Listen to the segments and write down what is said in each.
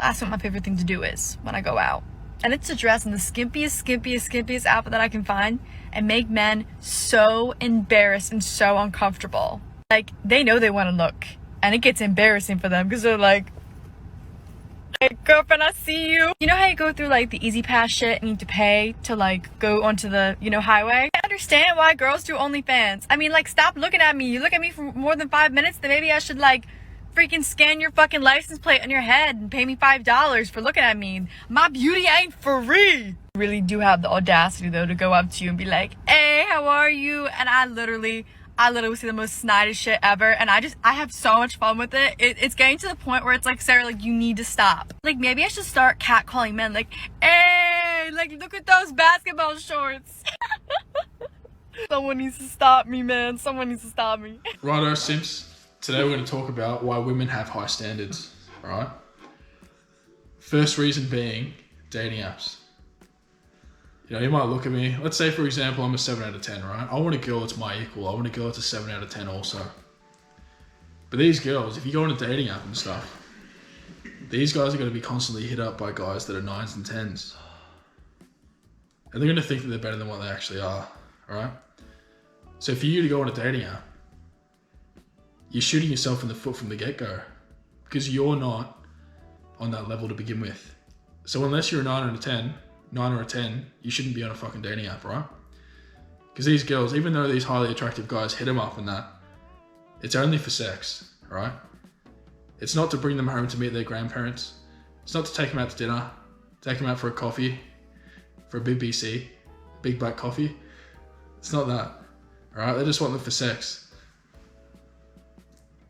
ask what my favorite thing to do is when I go out. And it's to dress in the skimpiest outfit that I can find and make men so embarrassed and so uncomfortable. Like, they know they want to look, and it gets embarrassing for them because they're like, hey, girlfriend, I see you. You know how you go through like the Easy Pass shit and you need to pay to like go onto the, highway? I understand why girls do OnlyFans. I mean, like, stop looking at me. You look at me for more than 5 minutes, then maybe I should like freaking scan your fucking license plate on your head and pay me $5 for looking at me. My beauty ain't free. I really do have the audacity though to go up to you and be like, hey, how are you? And I literally see the most snidest shit ever, and I have so much fun with it. It's getting to the point where it's like, Sarah, like, you need to stop. Like, maybe I should start catcalling men, like, hey, like, look at those basketball shorts. Someone needs to stop me, man. Someone needs to stop me. Righto, Simps. Today we're going to talk about why women have high standards, alright? First reason being dating apps. You might look at me, let's say for example, I'm a 7 out of 10, right? I want a girl that's my equal. I want a girl that's a 7 out of 10 also. But these girls, if you go on a dating app and stuff, these guys are going to be constantly hit up by guys that are 9s and 10s. And they're going to think that they're better than what they actually are, alright? So for you to go on a dating app, you're shooting yourself in the foot from the get-go because you're not on that level to begin with. So unless you're a 9 out of 10, 9 or a 10, you shouldn't be on a fucking dating app, right? Because these girls, even though these highly attractive guys hit them up and that, it's only for sex, right? It's not to bring them home to meet their grandparents. It's not to take them out to dinner, take them out for a coffee, for a big BC, big black coffee. It's not that, all right? They just want them for sex.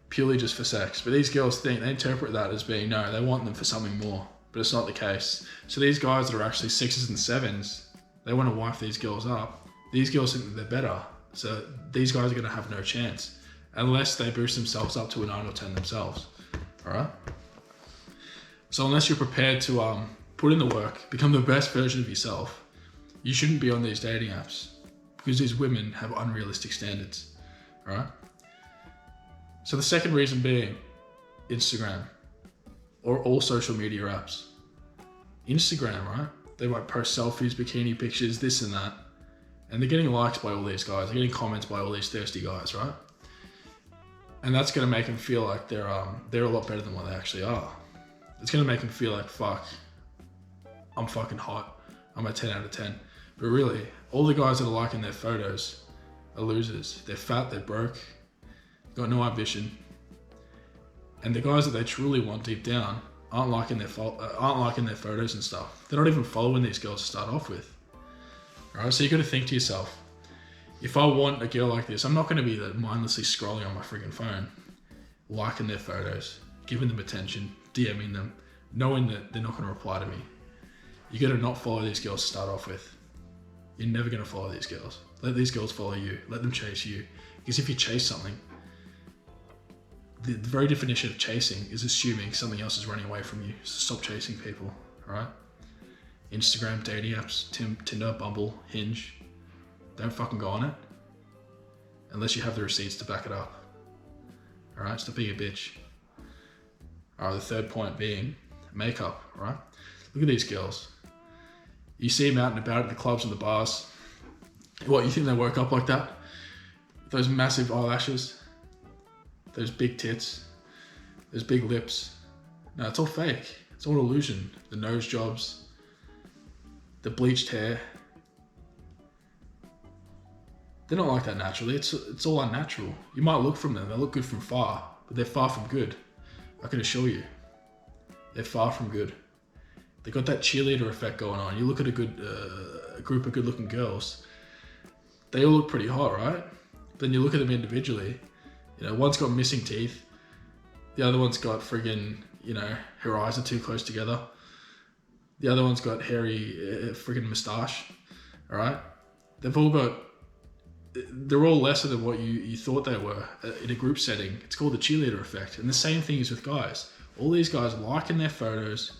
Purely just for sex. But these girls they interpret that as being, no, they want them for something more. But it's not the case. So these guys that are actually 6s and 7s, they want to wife these girls up. These girls think that they're better. So these guys are going to have no chance unless they boost themselves up to a 9 or 10 themselves. All right? So unless you're prepared to put in the work, become the best version of yourself, you shouldn't be on these dating apps because these women have unrealistic standards. All right? So the second reason being Instagram or all social media apps. Instagram, right? They might post selfies, bikini pictures, this and that. And they're getting likes by all these guys. They're getting comments by all these thirsty guys, right? And that's going to make them feel like they're a lot better than what they actually are. It's going to make them feel like, fuck, I'm fucking hot. I'm a 10 out of 10. But really, all the guys that are liking their photos are losers. They're fat, they're broke, got no ambition, and the guys that they truly want deep down aren't liking their photos and stuff. They're not even following these girls to start off with. All right, so you got to think to yourself, if I want a girl like this, I'm not going to be mindlessly scrolling on my freaking phone, liking their photos, giving them attention, DMing them, knowing that they're not going to reply to me. You got to not follow these girls to start off with. You're never going to follow these girls. Let these girls follow you. Let them chase you. Because if you chase something, the very definition of chasing is assuming something else is running away from you. So stop chasing people, all right? Instagram, dating apps, Tinder, Bumble, Hinge. Don't fucking go on it unless you have the receipts to back it up. All right, stop being a bitch. All right, the third point being makeup, all right? Look at these girls. You see them out and about at the clubs and the bars. What, you think they woke up like that? Those massive eyelashes, those big tits, those big lips. No, it's all fake. It's all illusion. The nose jobs, the bleached hair. They're not like that naturally. It's all unnatural. You might look from them. They look good from far, but they're far from good. I can assure you. They're far from good. They got that cheerleader effect going on. You look at a group of good-looking girls. They all look pretty hot, right? Then you look at them individually. One's got missing teeth. The other one's got friggin', her eyes are too close together. The other one's got hairy friggin' moustache. All right? They're all lesser than what you thought they were in a group setting. It's called the cheerleader effect. And the same thing is with guys. All these guys are liking their photos,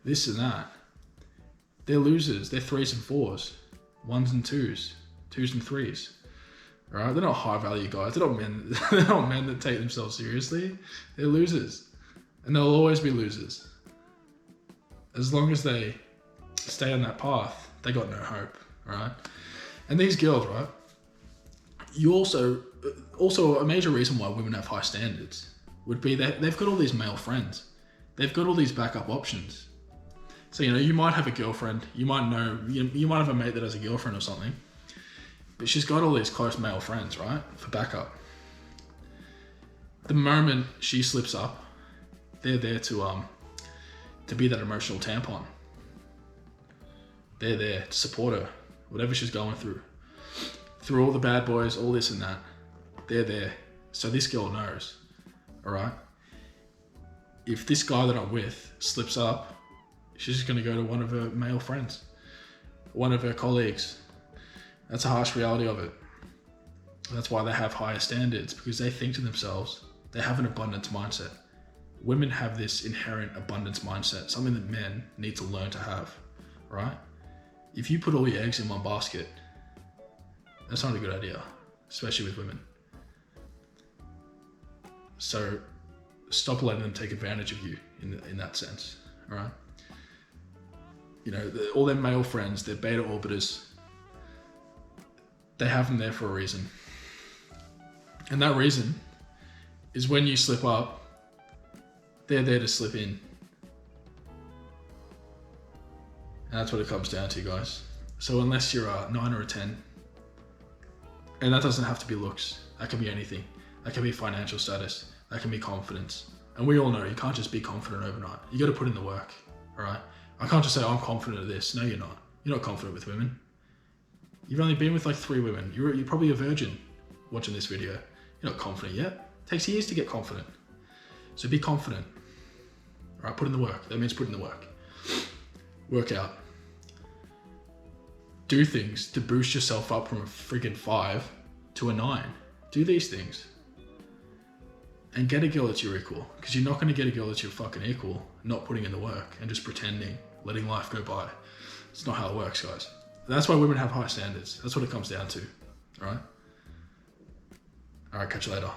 this and that. They're losers. They're 3s and 4s, 1s and 2s, 2s and 3s. All right? They're not high value guys. They're not men. They're not men that take themselves seriously. They're losers. And they'll always be losers. as long as they stay on that path, they got no hope, right? And these girls, right? You also a major reason why women have high standards would be that they've got all these male friends. They've got all these backup options. So, you know, you might have a girlfriend, you might have a mate that has a girlfriend or something, but she's got all these close male friends, right? For backup. The moment she slips up, they're there to be that emotional tampon. They're there to support her, whatever she's going through all the bad boys, all this and that. They're there. So this girl knows, all right? If this guy that I'm with slips up, she's just going to go to one of her male friends, one of her colleagues. That's a harsh reality of it. That's why they have higher standards, because they think to themselves, they have an abundance mindset. Women have this inherent abundance mindset, something that men need to learn to have, right? If you put all your eggs in one basket, that's not a good idea, especially with women. So stop letting them take advantage of you in that sense, all right? You know, all their male friends, their beta orbiters, they have them there for a reason. And that reason is when you slip up, they're there to slip in. And that's what it comes down to, guys. So unless you're a 9 or a 10, and that doesn't have to be looks, that can be anything. That can be financial status, that can be confidence. And we all know you can't just be confident overnight. You got to put in the work, all right? I can't just say, I'm confident of this. No, you're not. You're not confident with women. You've only been with like 3 women. You're probably a virgin watching this video. You're not confident yet. It takes years to get confident. So be confident. All right, put in the work. That means put in the work. Work out. Do things to boost yourself up from a friggin' 5 to a 9. Do these things. And get a girl that's your equal. Because you're not going to get a girl that's your fucking equal not putting in the work and just pretending, letting life go by. It's not how it works, guys. That's why women have high standards. That's what it comes down to. All right? All right, catch you later.